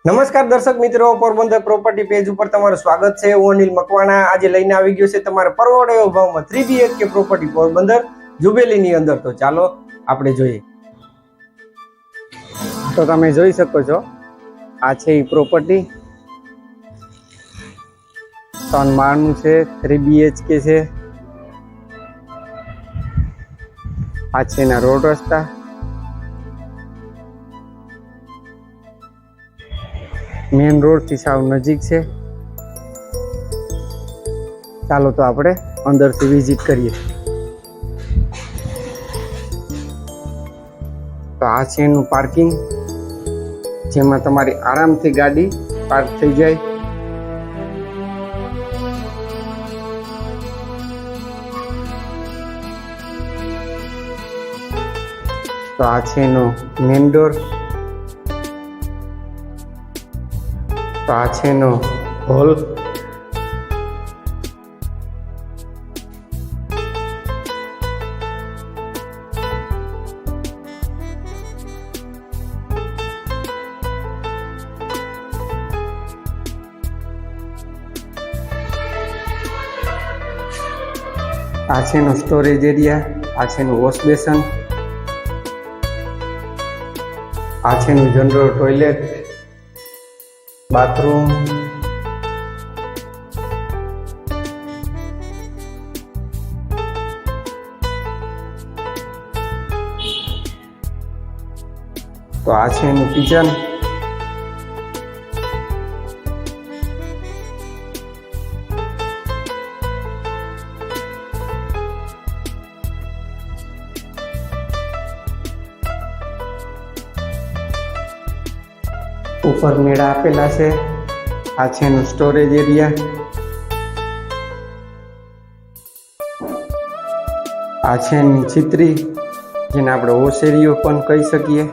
નમસ્કાર દર્શક મિત્રો, પોરબંદર પ્રોપર્ટી પેજ ઉપર તમારું સ્વાગત છે। હું અનિલ મકવાણા આજે લઈને આવી ગયો છે તમારે પરવડે એવો ભાવમાં 3 BHK પ્રોપર્ટી પોરબંદર જુબેલીની અંદર। તો ચાલો આપણે જોઈએ। તો તમે જોઈ શકો છો, આ છે એ પ્રોપર્ટી 3 માળનું છે, 3 BHK છે। આ છે એના રોડ રસ્તા। મેન રોડ થી સાવ નજીક છે। ચાલો તો આપણે અંદરથી વિઝિટ કરીએ। તો આ છે એનું પાર્કિંગ, જેમાં તમારી આરામથી ગાડી પાર્ક થઈ જાય। તો આ છે એનો મેન ડોર। તો આ છે એનો હોલ। આ છે એનો સ્ટોરેજ એરિયા। આ છે એનું વોશ બેસન। આ છે એનું જનરલ ટોયલેટ, બાથરૂમ। તો આ છે એનું કિચન। ઉપર મેળા આપેલા છે। આ છે એનું સ્ટોરેજ એરિયા। આ છે એની છત્રી, જેને આપણે ઓસેરીઓ પણ કહી શકીએ।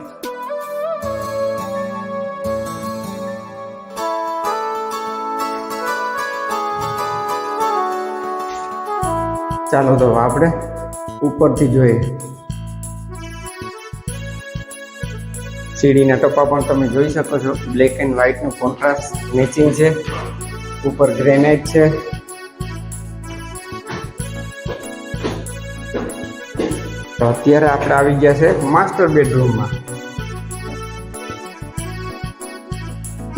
ચાલો તો આપણે ઉપરથી જોઈએ। સીડીના ટપ્પા પણ તમે જોઈ શકો છો, બ્લેક એન્ડ વ્હાઇટ નું કોન્ટ્રાસ્ટ મેચિંગ છે। ઉપર ગ્રેનાઇટ છે। તો અત્યારે આપણે આવી ગયા છે માસ્ટર બેડરૂમમાં,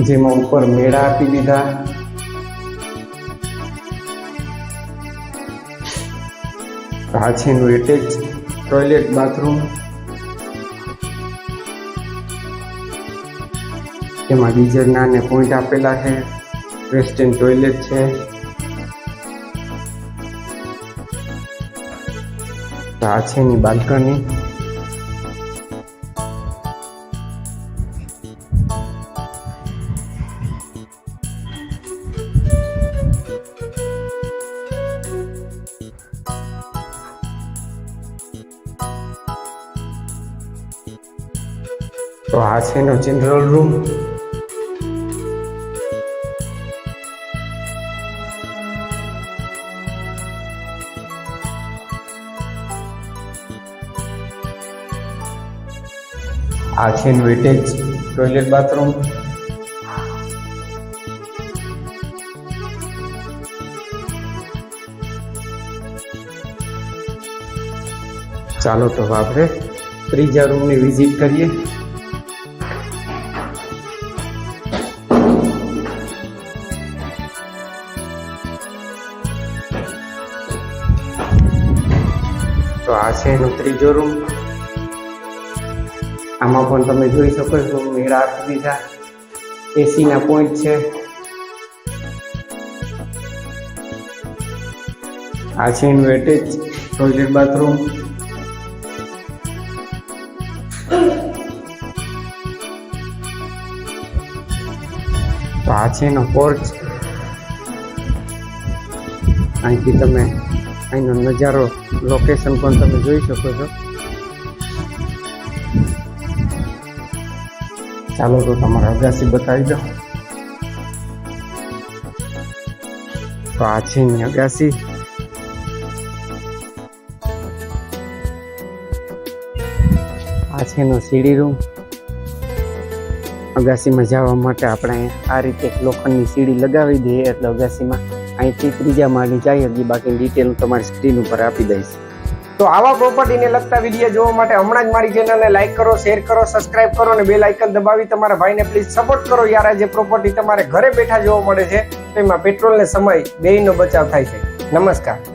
જેમાં ઉપર મેળા આપી દીધા। આ છે એનું એટેચ ટોયલેટ બાથરૂમ, તેમાં ગીઝરના અને પોઈન્ટ આપેલા છે। વેસ્ટર્ન ટોયલેટ છે। તો આ છે એની બાલ્કની। તો આ છે એનો જનરલ રૂમ। આ છે એનું એટેચ ટોયલેટ બાથરૂમ। ચાલો તો આપણે ત્રીજા રૂમની વિઝિટ કરીએ। તો આ છે એનો ત્રીજો રૂમ। આમાં પણ તમે જોઈ શકો છો, મેળા આપી દીધા, એસી ના પોઈન્ટ છે। આ છે એનું એટેચ ટોયલેટ બાથરૂમ। તો આ છે એનો પોર્ચ। અહીંથી તમે અહીંનો નજારો, લોકેશન પણ તમે જોઈ શકો છો। ચાલો તો તમારે અગાસી બતાવી દો। તો આ છે એની અગાસી। આ છે એનો સીડી રૂમ। અગાસીમાં જવા માટે આપણે આ રીતે એક લોખંડની સીડી લગાવી દઈએ એટલે અગાસીમાં અહીંથી ત્રીજા માળની જઈ શકીએ. બાકી ડિટેલ હું તમારી સ્ક્રીન ઉપર આપી દઈશ. તો આવા પ્રોપર્ટીને લગતા વિડીયો જોવા માટે હમણાં જ મારી ચેનલને લાઈક કરો, શેર કરો, સબસ્ક્રાઇબ કરો અને બેલ આઇકન દબાવી તમારા ભાઈને પ્લીઝ સપોર્ટ કરો યાર. આ જે પ્રોપર્ટી તમારે ઘરે બેઠા જોવા મળે છે તેમાં પેટ્રોલ ને સમય બેયનો બચાવ થાય છે. નમસ્કાર.